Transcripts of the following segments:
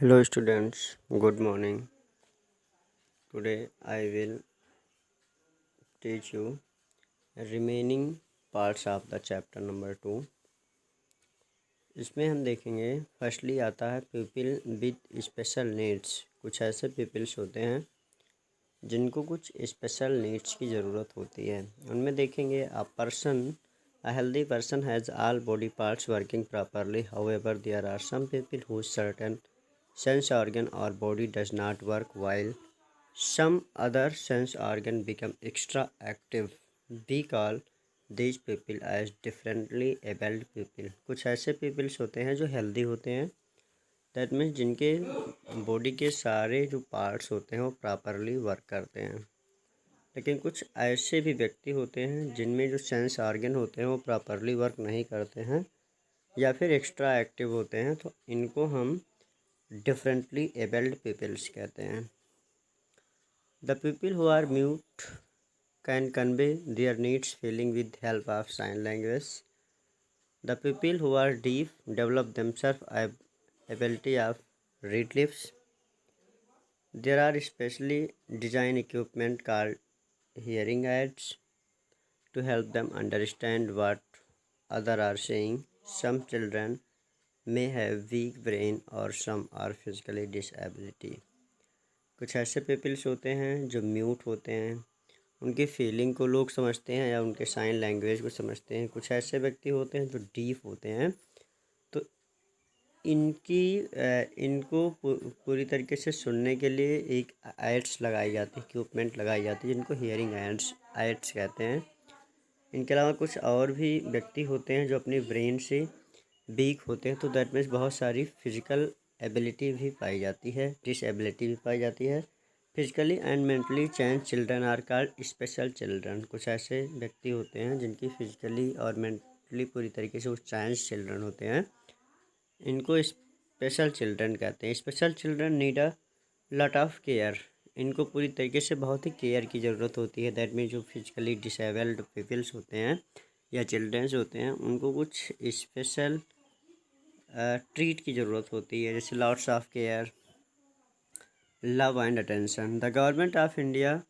Hello students, good morning. Today I will teach you remaining parts of the chapter number 2. इसमें हम देखेंगे firstly आता है people with special needs. कुछ ऐसे पीपल्स होते हैं जिनको कुछ स्पेशल नीड्स की ज़रूरत होती है। उनमें देखेंगे a healthy person has all body parts working properly. However, there are some people whose certain sense organ or body does not work while some other sense organ become extra active. We call these people as differently abled people. कुछ ऐसे peoples होते हैं जो healthy होते हैं, that means जिनके body के सारे जो पार्ट्स होते हैं वो प्रॉपरली वर्क करते हैं। लेकिन कुछ ऐसे भी व्यक्ति होते हैं जिनमें जो सेंस ऑर्गन होते हैं वो प्रॉपरली वर्क नहीं करते हैं या फिर एक्स्ट्रा एक्टिव होते हैं, तो इनको हम डिफरेंटली एबल्ड पीपल्स कहते हैं। The people who are mute can convey their needs feeling with help of sign language. The people who are deaf develop themself ability of read lips. There are specially design equipment called hearing aids to help them understand what others are saying. Some children may have weak brain or some are physically disability. कुछ ऐसे peoples होते हैं जो mute होते हैं, उनकी feeling को लोग समझते हैं या उनके साइन लैंग्वेज को समझते हैं। कुछ ऐसे व्यक्ति होते हैं जो डीफ होते हैं, तो इनको पूरी तरीके से सुनने के लिए एक एड्स लगाई जाती है, इक्विपमेंट लगाई जाती है जिनको हियरिंग एड्स कहते हैं। इनके अलावा कुछ और भी व्यक्ति होते हैं जो अपनी ब्रेन से वीक होते हैं, तो दैट मीन्स बहुत सारी फिजिकल एबिलिटी भी पाई जाती है, डिसएबिलिटी भी पाई जाती है। Physically and mentally change children are called special children. कुछ ऐसे व्यक्ति होते हैं जिनकी फिजिकली और मेंटली पूरी तरीके से वो चेंज चिल्ड्रन होते हैं, इनको स्पेशल चिल्ड्रन कहते हैं। Special children need a lot of care. इनको पूरी तरीके से बहुत ही केयर की ज़रूरत होती है। दैट मीन जो फिजिकली डिसेबल्ड पीपल्स होते हैं या चिल्ड्रंस होते हैं, उनको कुछ स्पेशल ट्रीट की ज़रूरत होती है, जैसे lots of care, love and attention. The government of India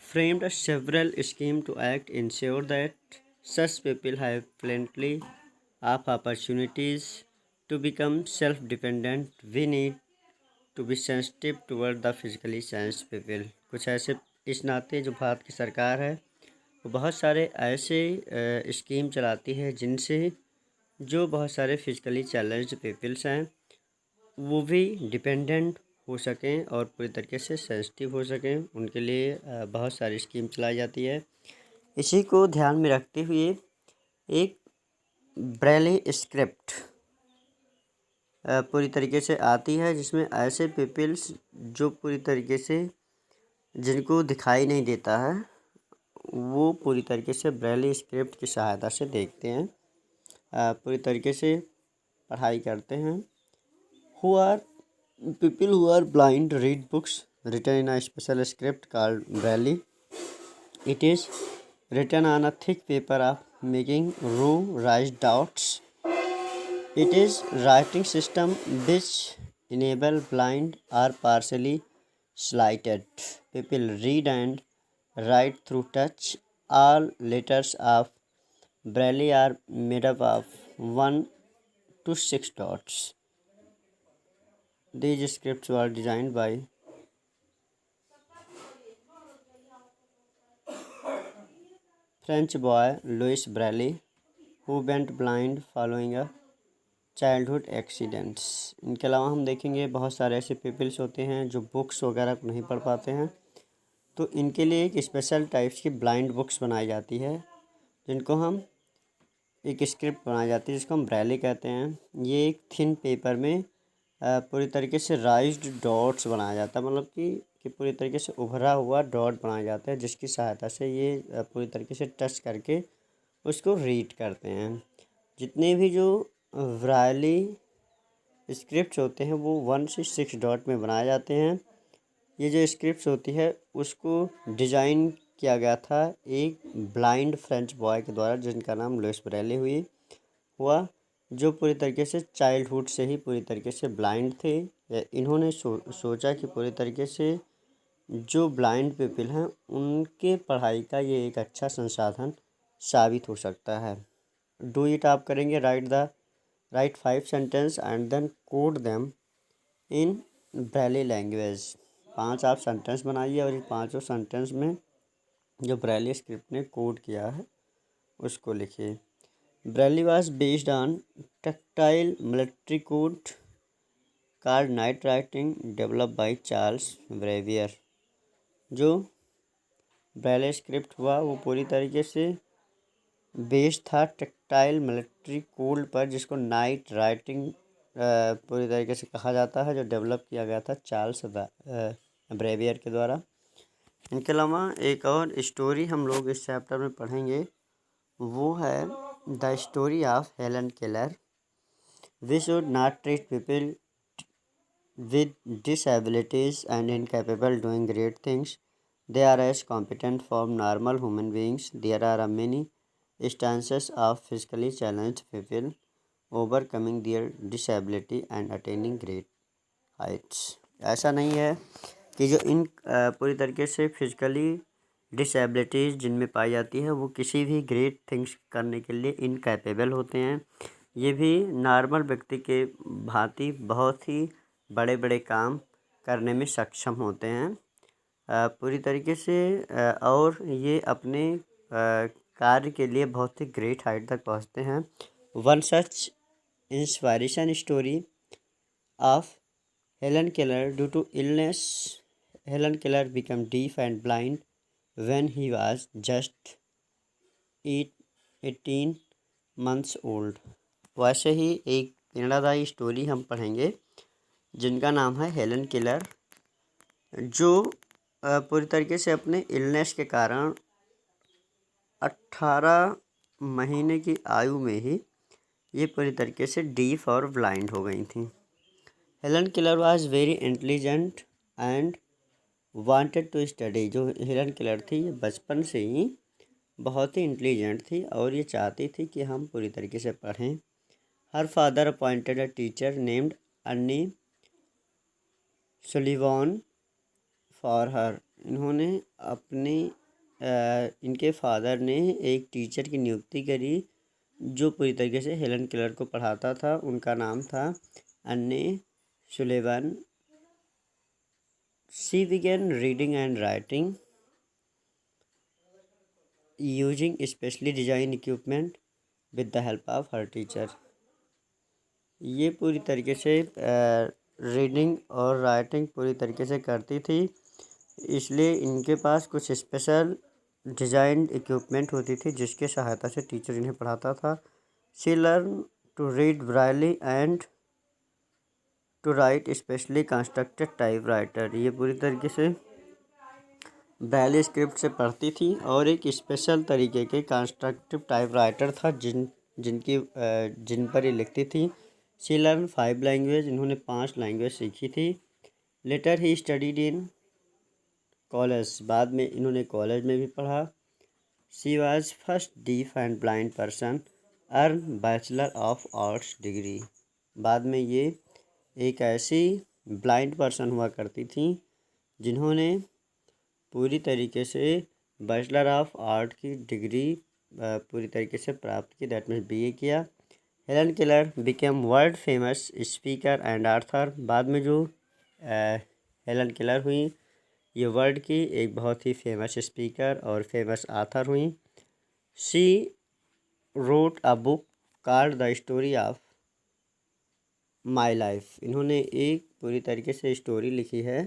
framed several schemes to ensure that such people have plenty of opportunities to become self-dependent. We need to be sensitive toward the physically challenged people. कुछ ऐसे इस नाते जो भारत की सरकार है वो बहुत सारे ऐसे स्कीम चलाती है जिनसे जो बहुत सारे फिजिकली चैलेंज्ड पीपल्स हैं वो भी डिपेंडेंट हो सकें और पूरी तरीके से सेंसिटिव हो सकें, उनके लिए बहुत सारी स्कीम चलाई जाती है। इसी को ध्यान में रखते हुए एक ब्रेली स्क्रिप्ट पूरी तरीके से आती है, जिसमें ऐसे पीपल्स जो पूरी तरीके से जिनको दिखाई नहीं देता है वो पूरी तरीके से ब्रेली स्क्रिप्ट की सहायता से देखते हैं, पूरी तरीके से पढ़ाई करते हैं। Who are People who are blind read books written in a special script called Braille. It is written on a thick paper of making row raised dots. It is writing system which enable blind or partially sighted people read and write through touch. All letters of Braille are made up of 1 to 6 dots. These scripts were designed by French boy Louis Braille, who went blind following a childhood accidents. इनके अलावा हम देखेंगे बहुत सारे ऐसे peoples होते हैं जो बुक्स वगैरह को नहीं पढ़ पाते हैं, तो इनके लिए एक स्पेशल टाइप्स की ब्लाइंड बुक्स बनाई जाती है, जिनको हम एक स्क्रिप्ट बनाई जाती है जिसको हम ब्रेली कहते हैं। ये एक थिन पेपर में पूरी तरीके से राइज्ड डॉट्स बनाया जाता है, मतलब कि पूरी तरीके से उभरा हुआ डॉट बनाया जाता है, जिसकी सहायता से ये पूरी तरीके से टच करके उसको रीड करते हैं। जितने भी जो ब्रायली स्क्रिप्ट्स होते हैं वो 1 से 6 डॉट में बनाए जाते हैं। ये जो स्क्रिप्ट्स होती है उसको डिज़ाइन किया गया था एक ब्लाइंड फ्रेंच बॉय के द्वारा, जिनका नाम लुइस ब्रेली हुआ, जो पूरी तरीके से चाइल्डहुड से ही पूरी तरीके से ब्लाइंड थे इन्होंने सोचा कि पूरी तरीके से जो ब्लाइंड पीपल हैं उनके पढ़ाई का ये एक अच्छा संसाधन साबित हो सकता है। डू इट आप करेंगे, write 5 sentence and then code them in Braille language. 5 आप सेंटेंस बनाइए और इन 5 सेंटेंस में जो ब्रेली स्क्रिप्ट ने कोड किया है उसको लिखिए। Braille was based on tactile military code card night writing develop by Charles Barbier. जो ब्रेली स्क्रिप्ट हुआ वो पूरी तरीके से बेस्ड था टैक्टाइल मिलिट्री कोड पर, जिसको नाइट राइटिंग पूरी तरीके से कहा जाता है, जो डेवलप किया गया था चार्ल्स ब्रेवियर के द्वारा। इनके अलावा एक और स्टोरी हम लोग इस चैप्टर में पढ़ेंगे, वो है the story of Helen Keller. We should not treat people with disabilities and incapable doing great things. They are as competent from normal human beings. There are many instances of physically challenged people overcoming their disability and attaining great heights. ऐसा नहीं है कि जो इन पूरी तरीके से physically disabilities जिनमें पाई जाती है वो किसी भी ग्रेट थिंग्स करने के लिए इनकैपेबल होते हैं। ये भी नॉर्मल व्यक्ति के भांति बहुत ही बड़े बड़े काम करने में सक्षम होते हैं पूरी तरीके से, और ये अपने कार्य के लिए बहुत ही ग्रेट हाइट तक पहुंचते हैं। One such inspiration story of Helen Keller. Due to illness Helen Keller become deaf and blind when he was just 18 months old. वैसे ही एक प्रेरणादायी स्टोरी हम पढ़ेंगे जिनका नाम है हेलन केलर, जो पूरी तरीके से अपने इलनेस के कारण 18 महीने की आयु में ही ये पूरी तरीके से डीफ और ब्लाइंड हो गई थी। Helen Keller was very intelligent and wanted to study. जो हेलन केलर थी ये बचपन से ही बहुत ही इंटेलिजेंट थी और ये चाहती थी कि हम पूरी तरीके से पढ़ें। Her father appointed a teacher named अन्नी सुलिवान फॉर हर। इन्होंने अपने इनके फादर ने एक टीचर की नियुक्ति करी जो पूरी तरीके से हेलन केलर को पढ़ाता था। उनका नाम था Annie Sullivan. She began reading and writing using specially design equipment with the help of her teacher. ये पूरी तरीके से रीडिंग और राइटिंग पूरी तरीके से करती थी, इसलिए इनके पास कुछ स्पेशल डिजाइंड इक्विपमेंट होती थी जिसके सहायता से टीचर इन्हें पढ़ाता था। She learn to read Braille and to write specially constructed typewriter. ये पूरी तरीके से ब्राइली स्क्रिप्ट से पढ़ती थी और एक स्पेशल तरीके के कंस्ट्रक्टिव टाइप राइटर था जिन पर ये लिखती थी। She learn 5 language. इन्होंने 5 लैंग्वेज सीखी थी। Later he studied in college. बाद में इन्होंने कॉलेज में भी पढ़ा। She was first deaf and blind person earn bachelor of arts degree. बाद में ये एक ऐसी ब्लाइंड पर्सन हुआ करती थी जिन्होंने पूरी तरीके से बैचलर ऑफ आर्ट की डिग्री पूरी तरीके से प्राप्त की, दैट मीन्स BA किया। Helen Keller became world famous speaker and author. बाद में जो हेलन केलर हुई ये वर्ल्ड की एक बहुत ही फेमस स्पीकर और फेमस ऑथर हुई। She wrote a book called the story of my life. इन्होंने एक पूरी तरीके से स्टोरी लिखी है,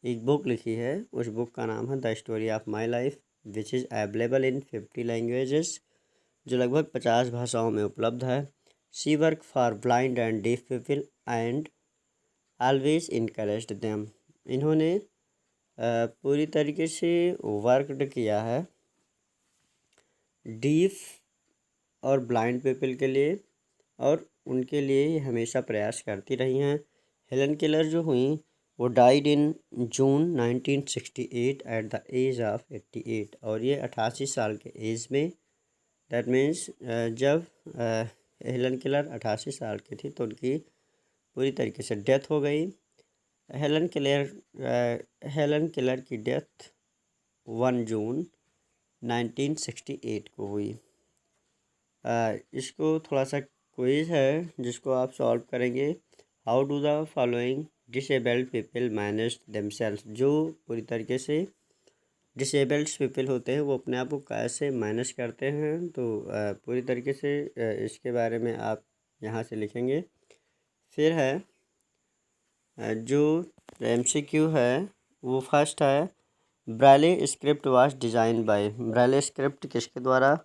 एक बुक लिखी है। उस बुक का नाम है the story of my life which is available in 50 languages, जो लगभग 50 भाषाओं में उपलब्ध है। She work for blind and deaf people and always encouraged them. इन्होंने पूरी तरीके से वर्क किया है डीफ और ब्लाइंड पीपल के लिए और उनके लिए ये हमेशा प्रयास करती रही हैं। हेलन केलर जो हुई वो died in June 1968 at the age of 88 और ये 88 साल के एज में, दैट मीन्स जब हेलन केलर 88 साल की थी तो उनकी पूरी तरीके से डेथ हो गई। हेलन केलर की डेथ 1 जून 1968 को हुई। इसको थोड़ा सा क्विज है जिसको आप सॉल्व करेंगे। How do the following disabled people manage themself. जो पूरी तरीके से डिसेबल्ड पीपल होते हैं वो अपने आप को कैसे मैनेज करते हैं, तो पूरी तरीके से इसके बारे में आप यहाँ से लिखेंगे। फिर है जो MCQ है वो फर्स्ट है, Braille script was design by. Braille script किसके द्वारा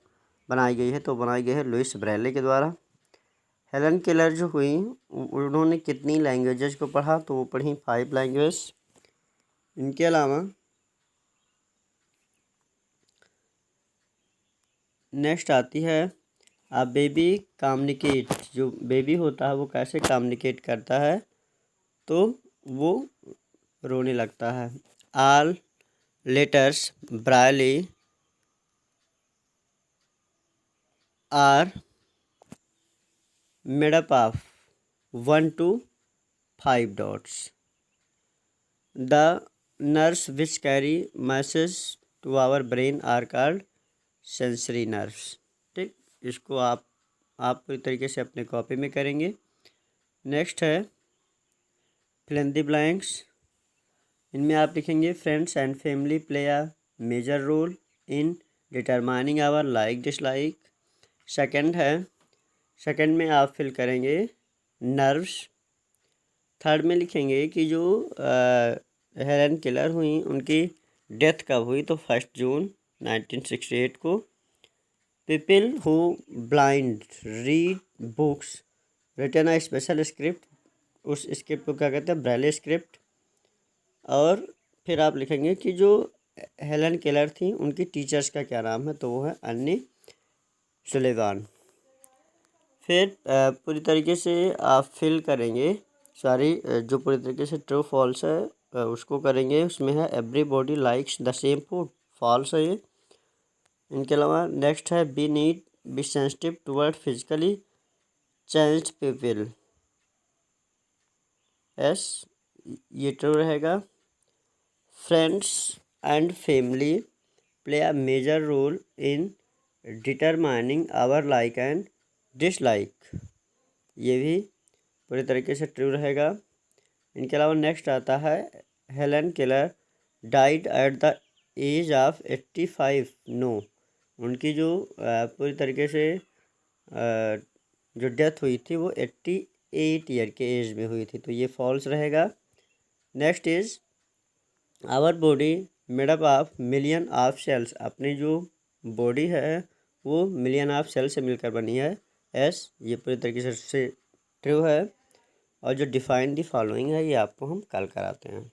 बनाई गई है, तो बनाई गई है लुइस ब्राइले के द्वारा। हेलन केलर जो हुई उन्होंने कितनी लैंग्वेजेस को पढ़ा, तो वो पढ़ी 5 लैंग्वेज। इनके अलावा नेक्स्ट आती है बेबी कम्युनिकेट। जो बेबी होता है वो कैसे कम्युनिकेट करता है, तो वो रोने लगता है। All letters Braille are made up of 1 to 5 dots. The nerves which carry messages to our brain are called sensory nerves. ठीक, इसको आप पूरी तरीके से अपने कॉपी में करेंगे। नेक्स्ट है फिल इन द ब्लैंक्स। इनमें आप लिखेंगे friends and family play a major role in determining our like dislike. Second में आप फिल करेंगे नर्व्स। थर्ड में लिखेंगे कि जो हेलन केलर हुई उनकी डेथ कब हुई, तो 1 जून 1968 को। People who blind read books written a special script. उस स्क्रिप्ट को क्या कहते हैं, ब्राइले स्क्रिप्ट। और फिर आप लिखेंगे कि जो हेलन केलर थी उनकी टीचर्स का क्या नाम है, तो वो है अन्नी सुलेवान। फिर पूरी तरीके से आप फिल करेंगे, जो पूरी तरीके से ट्रू फॉल्स है उसको करेंगे। उसमें है everybody likes the same food, false है ये। इनके अलावा नेक्स्ट है we need be sensitive toward physically changed people, yes ये ट्रू रहेगा। Friends and family play a major role in determining our like and dislike, ये भी पूरी तरीके से ट्रू रहेगा। इनके अलावा नेक्स्ट आता है Helen Keller died at the age of 85, no. उनकी जो पूरी तरीके से जो डेथ हुई थी वो 88 ईयर के एज में हुई थी, तो ये फॉल्स रहेगा। Next is our body made up of million of cells. अपनी जो बॉडी है वो मिलियन ऑफ सेल से मिलकर बनी है, एस ये पूरी तरीके से ट्रू है। और जो डिफाइन द फॉलोइंग है ये आपको हम कल कराते हैं।